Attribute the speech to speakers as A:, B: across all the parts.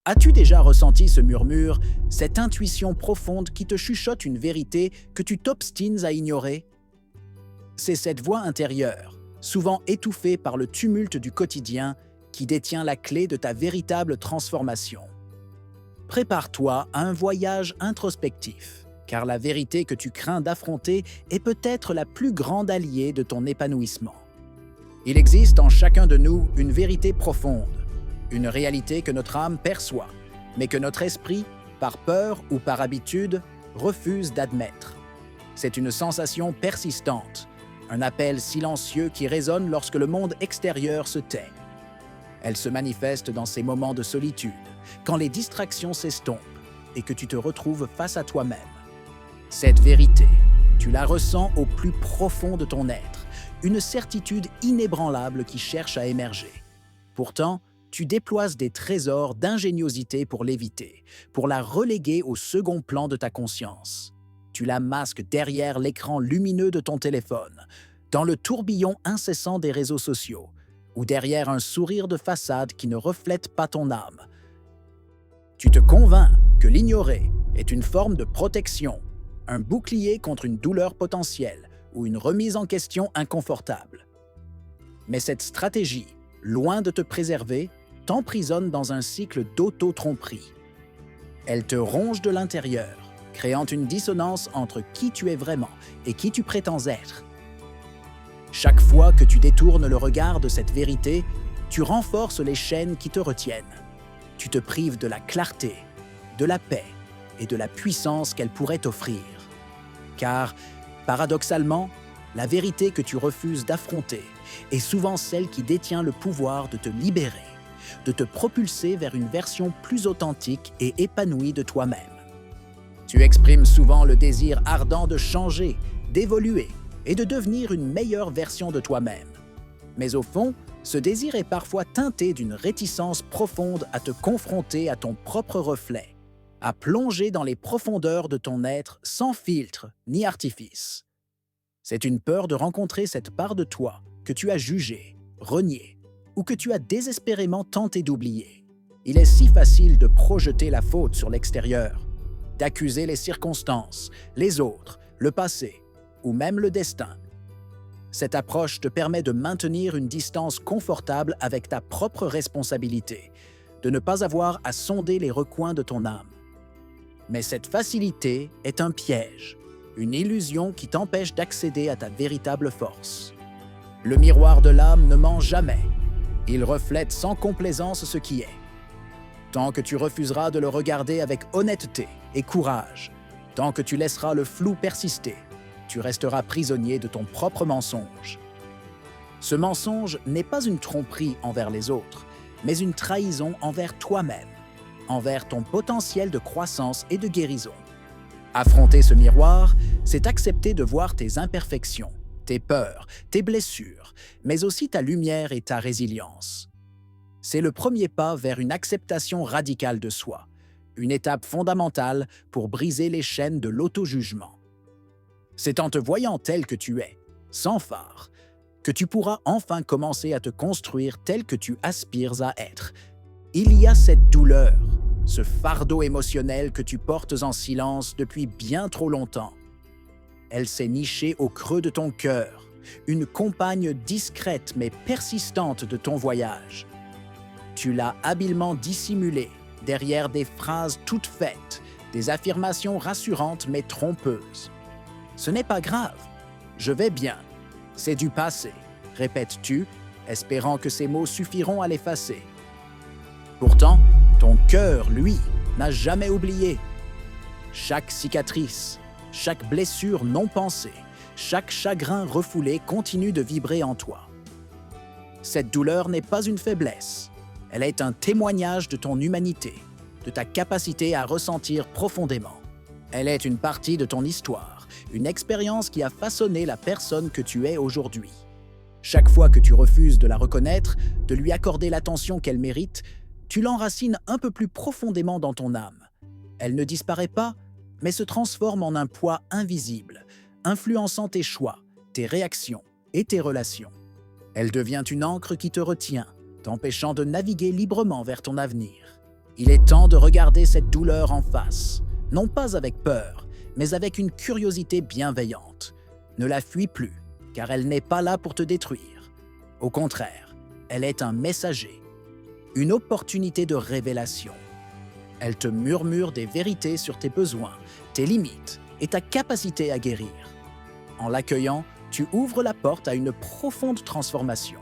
A: As-tu déjà ressenti ce murmure, cette intuition profonde qui te chuchote une vérité que tu t'obstines à ignorer? C'est cette voix intérieure, souvent étouffée par le tumulte du quotidien, qui détient la clé de ta véritable transformation. Prépare-toi à un voyage introspectif, car la vérité que tu crains d'affronter est peut-être la plus grande alliée de ton épanouissement. Il existe en chacun de nous une vérité profonde, une réalité que notre âme perçoit, mais que notre esprit, par peur ou par habitude, refuse d'admettre. C'est une sensation persistante, un appel silencieux qui résonne lorsque le monde extérieur se tait. Elle se manifeste dans ces moments de solitude, quand les distractions s'estompent et que tu te retrouves face à toi-même. Cette vérité, tu la ressens au plus profond de ton être, une certitude inébranlable qui cherche à émerger. Pourtant, tu déploies des trésors d'ingéniosité pour l'éviter, pour la reléguer au second plan de ta conscience. Tu la masques derrière l'écran lumineux de ton téléphone, dans le tourbillon incessant des réseaux sociaux, ou derrière un sourire de façade qui ne reflète pas ton âme. Tu te convaincs que l'ignorer est une forme de protection, un bouclier contre une douleur potentielle ou une remise en question inconfortable. Mais cette stratégie, loin de te préserver, t'emprisonne dans un cycle d'auto-tromperie. Elle te ronge de l'intérieur, créant une dissonance entre qui tu es vraiment et qui tu prétends être. Chaque fois que tu détournes le regard de cette vérité, tu renforces les chaînes qui te retiennent. Tu te prives de la clarté, de la paix et de la puissance qu'elle pourrait t'offrir. Car, paradoxalement, la vérité que tu refuses d'affronter est souvent celle qui détient le pouvoir de te libérer, de te propulser vers une version plus authentique et épanouie de toi-même. Tu exprimes souvent le désir ardent de changer, d'évoluer et de devenir une meilleure version de toi-même. Mais au fond, ce désir est parfois teinté d'une réticence profonde à te confronter à ton propre reflet, à plonger dans les profondeurs de ton être sans filtre ni artifice. C'est une peur de rencontrer cette part de toi que tu as jugée, reniée, ou que tu as désespérément tenté d'oublier. Il est si facile de projeter la faute sur l'extérieur, d'accuser les circonstances, les autres, le passé, ou même le destin. Cette approche te permet de maintenir une distance confortable avec ta propre responsabilité, de ne pas avoir à sonder les recoins de ton âme. Mais cette facilité est un piège, une illusion qui t'empêche d'accéder à ta véritable force. Le miroir de l'âme ne ment jamais. Il reflète sans complaisance ce qui est. Tant que tu refuseras de le regarder avec honnêteté et courage, tant que tu laisseras le flou persister, tu resteras prisonnier de ton propre mensonge. Ce mensonge n'est pas une tromperie envers les autres, mais une trahison envers toi-même, envers ton potentiel de croissance et de guérison. Affronter ce miroir, c'est accepter de voir tes imperfections, tes peurs, tes blessures, mais aussi ta lumière et ta résilience. C'est le premier pas vers une acceptation radicale de soi, une étape fondamentale pour briser les chaînes de l'auto-jugement. C'est en te voyant tel que tu es, sans phare, que tu pourras enfin commencer à te construire tel que tu aspires à être. Il y a cette douleur, ce fardeau émotionnel que tu portes en silence depuis bien trop longtemps. Elle s'est nichée au creux de ton cœur, une compagne discrète mais persistante de ton voyage. Tu l'as habilement dissimulée derrière des phrases toutes faites, des affirmations rassurantes mais trompeuses. Ce n'est pas grave, je vais bien, c'est du passé, répètes-tu, espérant que ces mots suffiront à l'effacer. Pourtant, ton cœur, lui, n'a jamais oublié. Chaque cicatrice, chaque blessure non pensée, chaque chagrin refoulé continue de vibrer en toi. Cette douleur n'est pas une faiblesse, elle est un témoignage de ton humanité, de ta capacité à ressentir profondément. Elle est une partie de ton histoire, une expérience qui a façonné la personne que tu es aujourd'hui. Chaque fois que tu refuses de la reconnaître, de lui accorder l'attention qu'elle mérite, tu l'enracines un peu plus profondément dans ton âme. Elle ne disparaît pas, mais se transforme en un poids invisible, influençant tes choix, tes réactions et tes relations. Elle devient une encre qui te retient, t'empêchant de naviguer librement vers ton avenir. Il est temps de regarder cette douleur en face, non pas avec peur, mais avec une curiosité bienveillante. Ne la fuis plus, car elle n'est pas là pour te détruire. Au contraire, elle est un messager, une opportunité de révélation. Elle te murmure des vérités sur tes besoins, tes limites et ta capacité à guérir. En l'accueillant, tu ouvres la porte à une profonde transformation.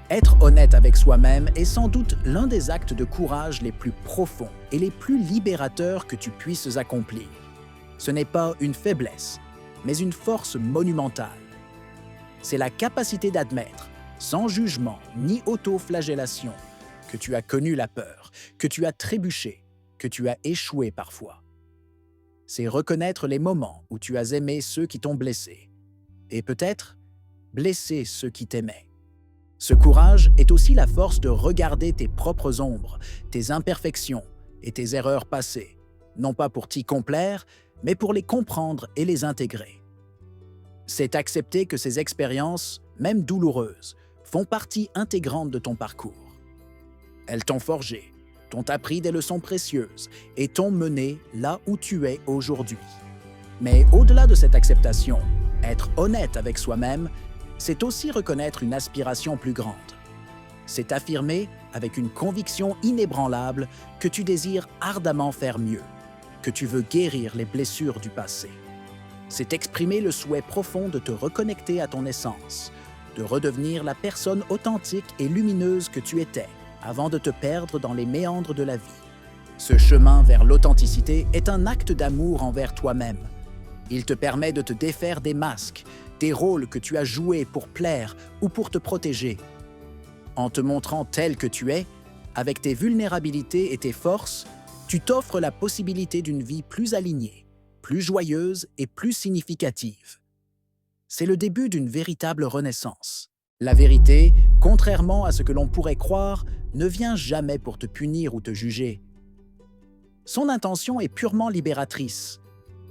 A: Être honnête avec soi-même est sans doute l'un des actes de courage les plus profonds et les plus libérateurs que tu puisses accomplir. Ce n'est pas une faiblesse, mais une force monumentale. C'est la capacité d'admettre, sans jugement ni auto-flagellation, que tu as connu la peur, que tu as trébuché, que tu as échoué parfois. C'est reconnaître les moments où tu as aimé ceux qui t'ont blessé, et peut-être blessé ceux qui t'aimaient. Ce courage est aussi la force de regarder tes propres ombres, tes imperfections et tes erreurs passées, non pas pour t'y complaire, mais pour les comprendre et les intégrer. C'est accepter que ces expériences, même douloureuses, font partie intégrante de ton parcours. Elles t'ont forgé, t'ont appris des leçons précieuses et t'ont mené là où tu es aujourd'hui. Mais au-delà de cette acceptation, être honnête avec soi-même, c'est aussi reconnaître une aspiration plus grande. C'est affirmer, avec une conviction inébranlable, que tu désires ardemment faire mieux, que tu veux guérir les blessures du passé. C'est exprimer le souhait profond de te reconnecter à ton essence, de redevenir la personne authentique et lumineuse que tu étais, avant de te perdre dans les méandres de la vie. Ce chemin vers l'authenticité est un acte d'amour envers toi-même. Il te permet de te défaire des masques, des rôles que tu as joués pour plaire ou pour te protéger. En te montrant tel que tu es, avec tes vulnérabilités et tes forces, tu t'offres la possibilité d'une vie plus alignée, plus joyeuse et plus significative. C'est le début d'une véritable renaissance. La vérité, contrairement à ce que l'on pourrait croire, ne vient jamais pour te punir ou te juger. Son intention est purement libératrice.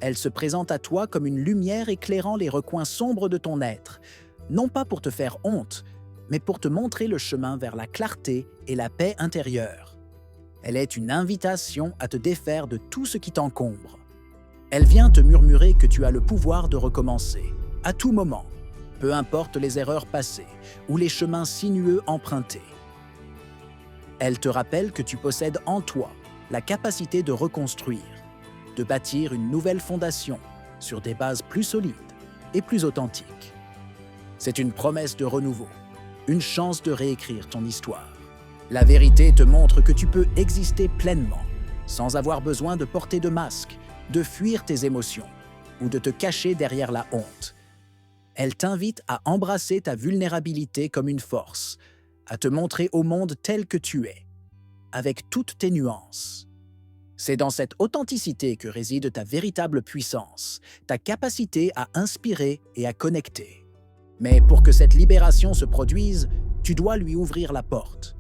A: Elle se présente à toi comme une lumière éclairant les recoins sombres de ton être, non pas pour te faire honte, mais pour te montrer le chemin vers la clarté et la paix intérieure. Elle est une invitation à te défaire de tout ce qui t'encombre. Elle vient te murmurer que tu as le pouvoir de recommencer, à tout moment, peu importe les erreurs passées ou les chemins sinueux empruntés. Elle te rappelle que tu possèdes en toi la capacité de reconstruire, de bâtir une nouvelle fondation sur des bases plus solides et plus authentiques. C'est une promesse de renouveau, une chance de réécrire ton histoire. La vérité te montre que tu peux exister pleinement, sans avoir besoin de porter de masque, de fuir tes émotions ou de te cacher derrière la honte. Elle t'invite à embrasser ta vulnérabilité comme une force, à te montrer au monde tel que tu es, avec toutes tes nuances. C'est dans cette authenticité que réside ta véritable puissance, ta capacité à inspirer et à connecter. Mais pour que cette libération se produise, tu dois lui ouvrir la porte.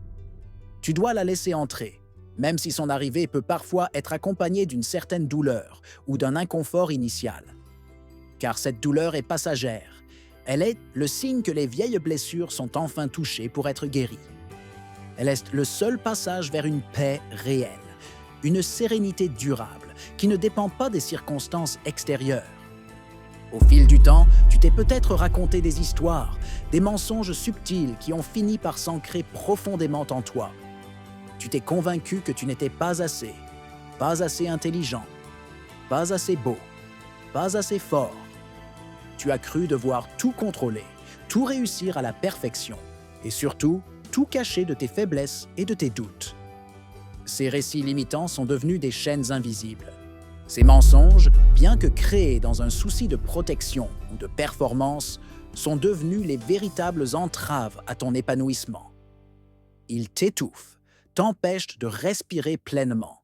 A: Tu dois la laisser entrer, même si son arrivée peut parfois être accompagnée d'une certaine douleur ou d'un inconfort initial. Car cette douleur est passagère. Elle est le signe que les vieilles blessures sont enfin touchées pour être guéries. Elle est le seul passage vers une paix réelle, une sérénité durable qui ne dépend pas des circonstances extérieures. Au fil du temps, tu t'es peut-être raconté des histoires, des mensonges subtils qui ont fini par s'ancrer profondément en toi. Tu t'es convaincu que tu n'étais pas assez intelligent, pas assez beau, pas assez fort. Tu as cru devoir tout contrôler, tout réussir à la perfection et surtout, tout cacher de tes faiblesses et de tes doutes. Ces récits limitants sont devenus des chaînes invisibles. Ces mensonges, bien que créés dans un souci de protection ou de performance, sont devenus les véritables entraves à ton épanouissement. Ils t'étouffent, t'empêchent de respirer pleinement,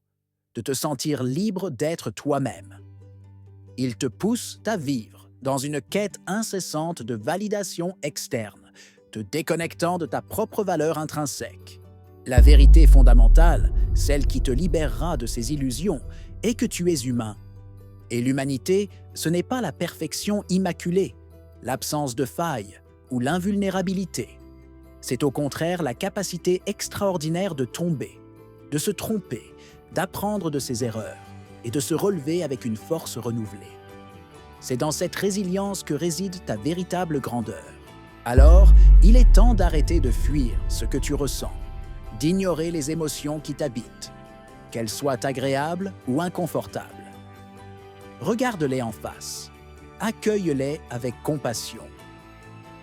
A: de te sentir libre d'être toi-même. Ils te poussent à vivre dans une quête incessante de validation externe, te déconnectant de ta propre valeur intrinsèque. La vérité fondamentale, celle qui te libérera de ces illusions, est que tu es humain. Et l'humanité, ce n'est pas la perfection immaculée, l'absence de failles ou l'invulnérabilité. C'est au contraire la capacité extraordinaire de tomber, de se tromper, d'apprendre de ses erreurs et de se relever avec une force renouvelée. C'est dans cette résilience que réside ta véritable grandeur. Alors, il est temps d'arrêter de fuir ce que tu ressens, d'ignorer les émotions qui t'habitent, qu'elles soient agréables ou inconfortables. Regarde-les en face, accueille-les avec compassion.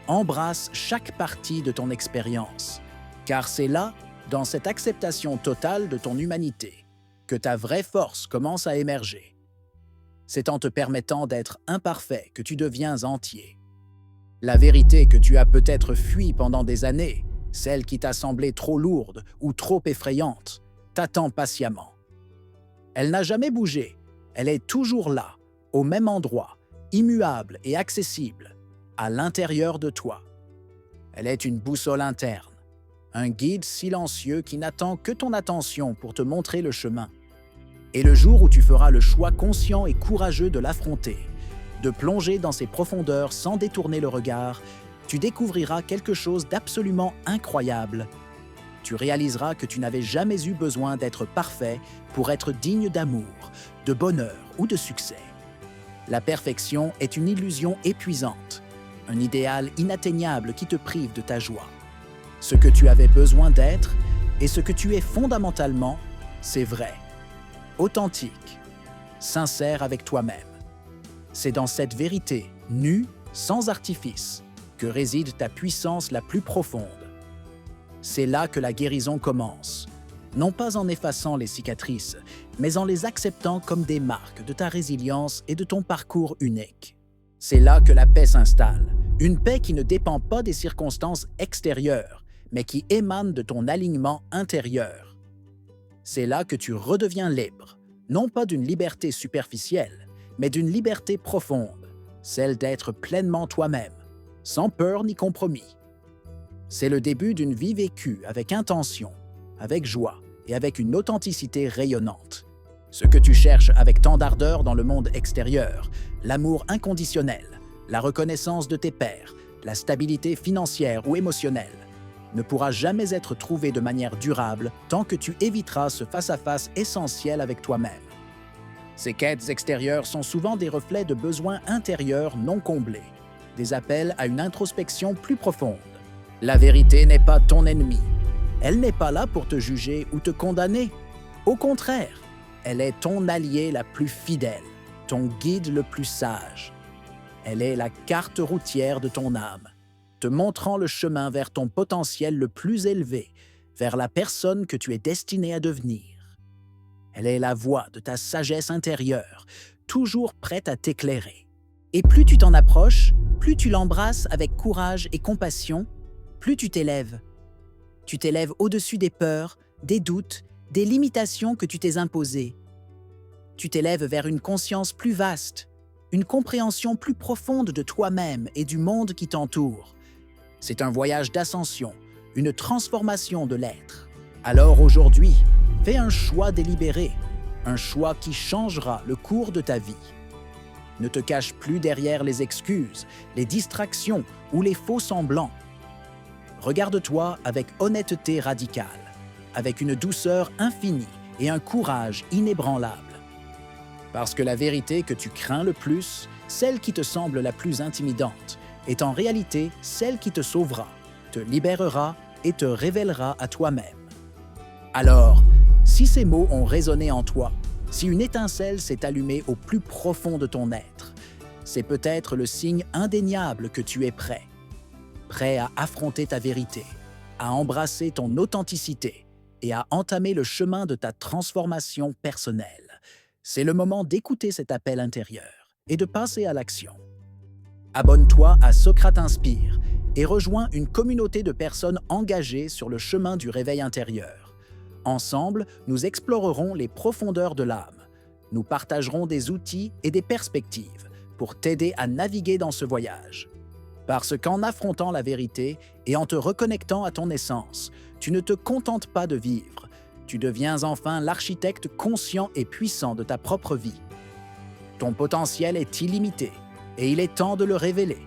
A: Embrasse chaque partie de ton expérience, car c'est là, dans cette acceptation totale de ton humanité, que ta vraie force commence à émerger. C'est en te permettant d'être imparfait que tu deviens entier. La vérité que tu as peut-être fuie pendant des années, celle qui t'a semblé trop lourde ou trop effrayante, t'attend patiemment. Elle n'a jamais bougé, elle est toujours là, au même endroit, immuable et accessible, à l'intérieur de toi. Elle est une boussole interne, un guide silencieux qui n'attend que ton attention pour te montrer le chemin. Et le jour où tu feras le choix conscient et courageux de l'affronter, de plonger dans ses profondeurs sans détourner le regard, tu découvriras quelque chose d'absolument incroyable. Tu réaliseras que tu n'avais jamais eu besoin d'être parfait pour être digne d'amour, de bonheur ou de succès. La perfection est une illusion épuisante, un idéal inatteignable qui te prive de ta joie. Ce que tu avais besoin d'être et ce que tu es fondamentalement, c'est vrai, authentique, sincère avec toi-même. C'est dans cette vérité, nue, sans artifice, que réside ta puissance la plus profonde. C'est là que la guérison commence, non pas en effaçant les cicatrices, mais en les acceptant comme des marques de ta résilience et de ton parcours unique. C'est là que la paix s'installe, une paix qui ne dépend pas des circonstances extérieures, mais qui émane de ton alignement intérieur. C'est là que tu redeviens libre, non pas d'une liberté superficielle, mais d'une liberté profonde, celle d'être pleinement toi-même, sans peur ni compromis. C'est le début d'une vie vécue avec intention, avec joie et avec une authenticité rayonnante. Ce que tu cherches avec tant d'ardeur dans le monde extérieur, l'amour inconditionnel, la reconnaissance de tes pairs, la stabilité financière ou émotionnelle, ne pourra jamais être trouvé de manière durable tant que tu éviteras ce face-à-face essentiel avec toi-même. Ces quêtes extérieures sont souvent des reflets de besoins intérieurs non comblés, des appels à une introspection plus profonde. La vérité n'est pas ton ennemi. Elle n'est pas là pour te juger ou te condamner. Au contraire, elle est ton allié la plus fidèle, ton guide le plus sage. Elle est la carte routière de ton âme, te montrant le chemin vers ton potentiel le plus élevé, vers la personne que tu es destiné à devenir. Elle est la voix de ta sagesse intérieure, toujours prête à t'éclairer. Et plus tu t'en approches, plus tu l'embrasses avec courage et compassion, plus tu t'élèves. Tu t'élèves au-dessus des peurs, des doutes, des limitations que tu t'es imposées. Tu t'élèves vers une conscience plus vaste, une compréhension plus profonde de toi-même et du monde qui t'entoure. C'est un voyage d'ascension, une transformation de l'être. Alors aujourd'hui, fais un choix délibéré, un choix qui changera le cours de ta vie. Ne te cache plus derrière les excuses, les distractions ou les faux semblants. Regarde-toi avec honnêteté radicale, avec une douceur infinie et un courage inébranlable. Parce que la vérité que tu crains le plus, celle qui te semble la plus intimidante, est en réalité celle qui te sauvera, te libérera et te révélera à toi-même. Alors, si ces mots ont résonné en toi, si une étincelle s'est allumée au plus profond de ton être, c'est peut-être le signe indéniable que tu es prêt à affronter ta vérité, à embrasser ton authenticité et à entamer le chemin de ta transformation personnelle. C'est le moment d'écouter cet appel intérieur et de passer à l'action. Abonne-toi à Socrate Inspire et rejoins une communauté de personnes engagées sur le chemin du réveil intérieur. Ensemble, nous explorerons les profondeurs de l'âme. Nous partagerons des outils et des perspectives pour t'aider à naviguer dans ce voyage. Parce qu'en affrontant la vérité et en te reconnectant à ton essence, tu ne te contentes pas de vivre, tu deviens enfin l'architecte conscient et puissant de ta propre vie. Ton potentiel est illimité et il est temps de le révéler.